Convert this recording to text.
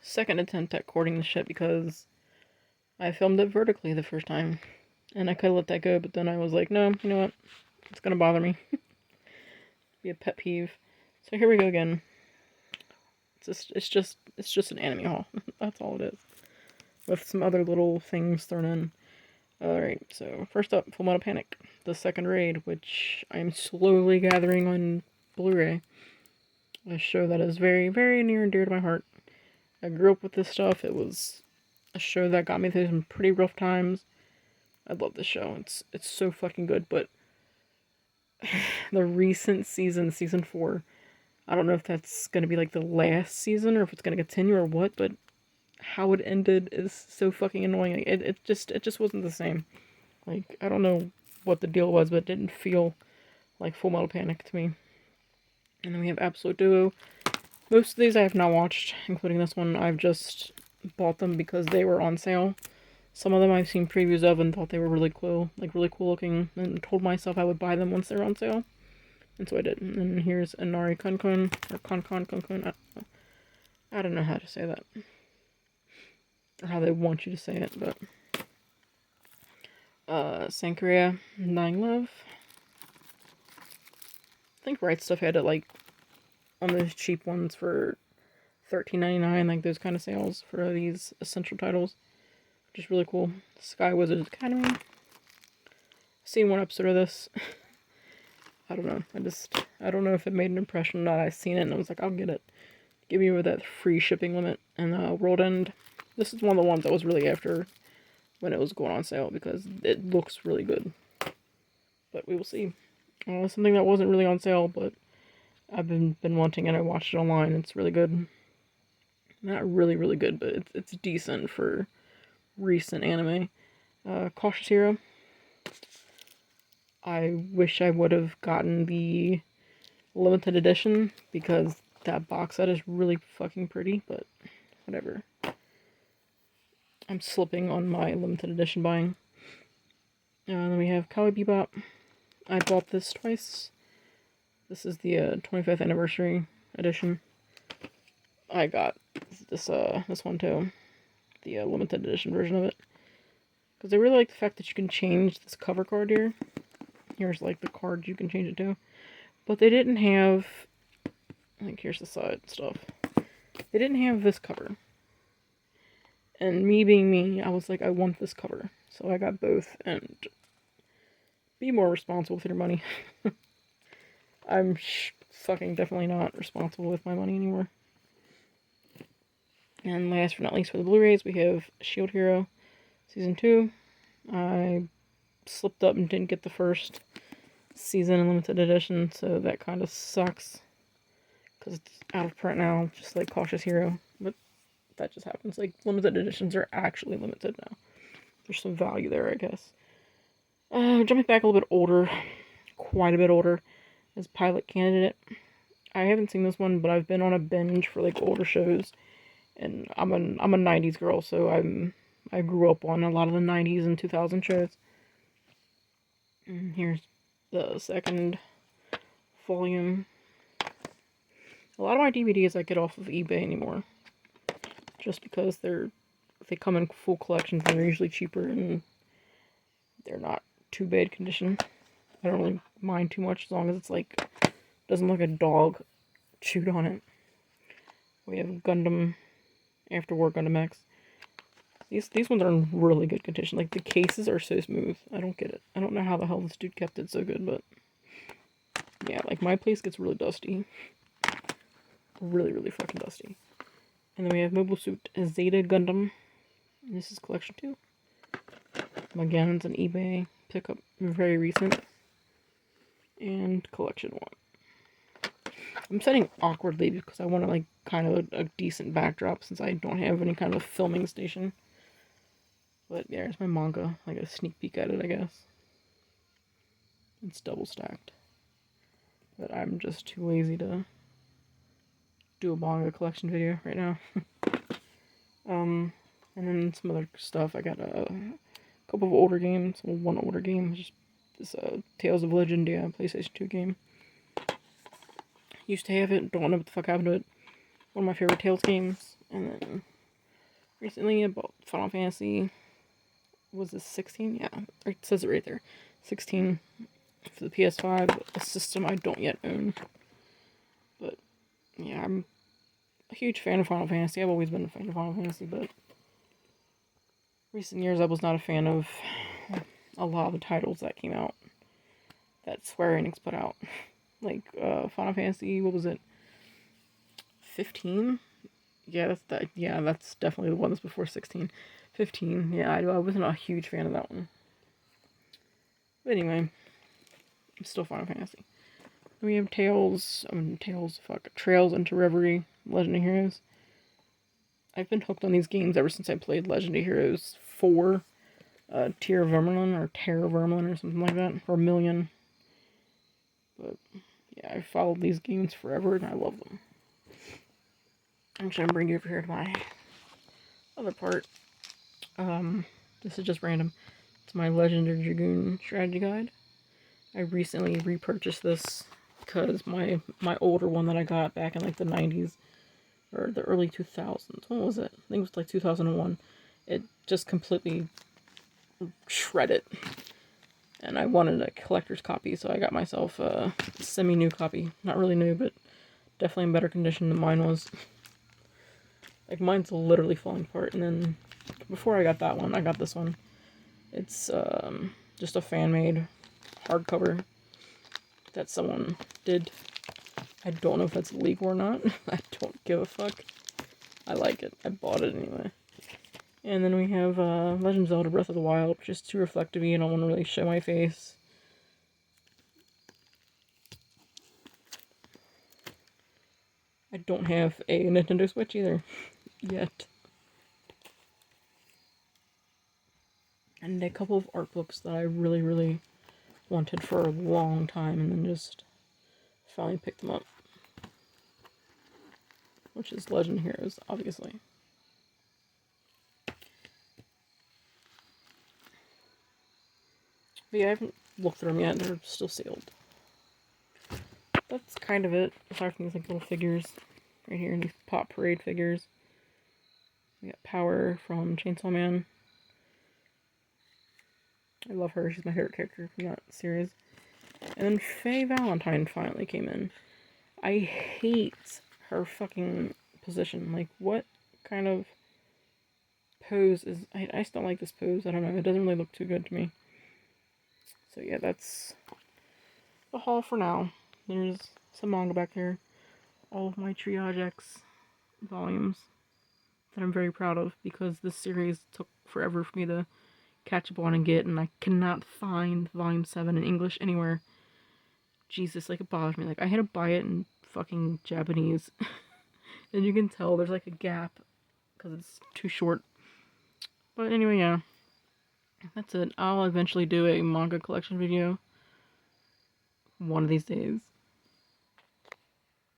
second attempt at cording the shit because I filmed it vertically the first time. And I could have let that go, but then I was like, no, you know what? It's gonna bother me. Be a pet peeve. So here we go again. It's just an anime haul. That's all it is. With some other little things thrown in. Alright, so first up, Full Metal Panic, the second raid, which I'm slowly gathering on Blu-ray. A show that is very, very near and dear to my heart. I grew up with this stuff. It was a show that got me through some pretty rough times. I love this show. It's so fucking good, but the recent season, season 4, I don't know if that's gonna be like the last season or if it's gonna continue or what, but how it ended is so fucking annoying. It just wasn't the same. Like, I don't know what the deal was, but it didn't feel like Full Metal Panic to me. And then we have Absolute Duo. Most of these I have not watched, including this one. I've just bought them because they were on sale. Some of them I've seen previews of and thought they were really cool looking, and told myself I would buy them once they were on sale. And so I did. And here's Inari Kunkun, or Kunkun. I don't know how to say that. Or how they want you to say it, but... Sankaria, Dying Love. I think Right Stuff had it, like, on those cheap ones for $13.99, like those kind of sales for these essential titles. Which is really cool. Sky Wizards Academy. Seen one episode of this. I don't know. I don't know if it made an impression or not. I seen it and I was like, I'll get it. Give me with that free shipping limit. And World End. This is one of the ones I was really after when it was going on sale because it looks really good. But we will see. Something that wasn't really on sale, but I've been wanting and I watched it online. It's really good. Not really, really good, but it's decent for recent anime. Cautious Hero. I wish I would have gotten the limited edition because that box set is really fucking pretty, but whatever. I'm slipping on my limited edition buying. And then we have Cowboy Bebop. I bought this twice. This is the 25th anniversary edition. I got this one too. The limited edition version of it. Because I really like the fact that you can change this cover card here. Here's like the card you can change it to. But they didn't have, like here's the side stuff. They didn't have this cover. And me being me, I was like, I want this cover. So I got both and be more responsible with your money. I'm fucking definitely not responsible with my money anymore. And last but not least for the Blu-rays, we have Shield Hero Season 2. I slipped up and didn't get the first season in limited edition, so that kind of sucks. Because it's out of print now, just like Cautious Hero. But that just happens. Like, limited editions are actually limited now. There's some value there, I guess. Jumping back a little bit older, quite a bit older, is Pilot Candidate. I haven't seen this one, but I've been on a binge for, like, older shows. And I'm a 90s girl, so I grew up on a lot of the 90s and 2000 shows. And here's the second volume. A lot of my DVDs I get off of eBay anymore. Just because they come in full collections and they're usually cheaper and they're not too bad condition. I don't really mind too much as long as it's like, doesn't look like a dog chewed on it. We have Gundam After War Gundam X. These ones are in really good condition. Like, the cases are so smooth. I don't get it. I don't know how the hell this dude kept it so good, but... yeah, like, my place gets really dusty. Really, really fucking dusty. And then we have Mobile Suit Zeta Gundam. And this is Collection 2. Again, it's an eBay pickup. Very recent. And Collection 1. I'm setting awkwardly because I want, like, kind of a decent backdrop since I don't have any kind of filming station. But yeah, there's my manga. Like a sneak peek at it, I guess. It's double stacked. But I'm just too lazy to do a manga collection video right now. And then some other stuff. I got a couple of older games. Well, one older game. Just this Tales of Legend, yeah, PlayStation 2 game. Used to have it. Don't know what the fuck happened to it. One of my favorite Tales games. And then recently about Final Fantasy. Was this 16? Yeah, it says it right there. 16 for the PS5, a system I don't yet own. But yeah, I'm a huge fan of Final Fantasy. I've always been a fan of Final Fantasy, but recent years I was not a fan of a lot of the titles that came out that Square Enix put out. Like Final Fantasy, what was it? 15? Yeah, that's definitely the one that's before 16. 15. Yeah, I wasn't a huge fan of that one. But anyway, it's still Final Fantasy. Then we have Trails into Reverie, Legend of Heroes. I've been hooked on these games ever since I played Legend of Heroes 4, Terra Vermilion, or something like that, or Million. But yeah, I've followed these games forever and I love them. I'm just gonna bring you over here to my other part. This is just random. It's my Legendary Dragoon strategy guide. I recently repurchased this because my older one that I got back in like the 90s or the early 2000s. When was it? I think it was like 2001. It just completely shredded. And I wanted a collector's copy, so I got myself a semi-new copy. Not really new, but definitely in better condition than mine was. Like, mine's literally falling apart. And then, before I got that one, I got this one. It's just a fan-made hardcover that someone did. I don't know if that's legal or not. I don't give a fuck. I like it. I bought it anyway. And then we have Legend of Zelda Breath of the Wild, which is too reflective and I don't want to really show my face. I don't have a Nintendo Switch either. Yet. And a couple of art books that I really, really wanted for a long time and then just finally picked them up. Which is Legend of Heroes, obviously. But yeah, I haven't looked through them yet. They're still sealed. That's kind of it, aside from these like little figures right here, these Pop Parade figures. We got Power from Chainsaw Man. I love her. She's my favorite character from that series. And then Faye Valentine finally came in. I hate her fucking position. Like, what kind of pose is... I just don't like this pose. I don't know. It doesn't really look too good to me. So yeah, that's the haul for now. There's some manga back there. All of my Triage X volumes that I'm very proud of because this series took forever for me to catch up on and get, and I cannot find Volume 7 in English anywhere. Jesus, like, it bothers me. Like, I had to buy it in fucking Japanese. And you can tell there's, like, a gap because it's too short. But anyway, yeah. That's it. I'll eventually do a manga collection video one of these days.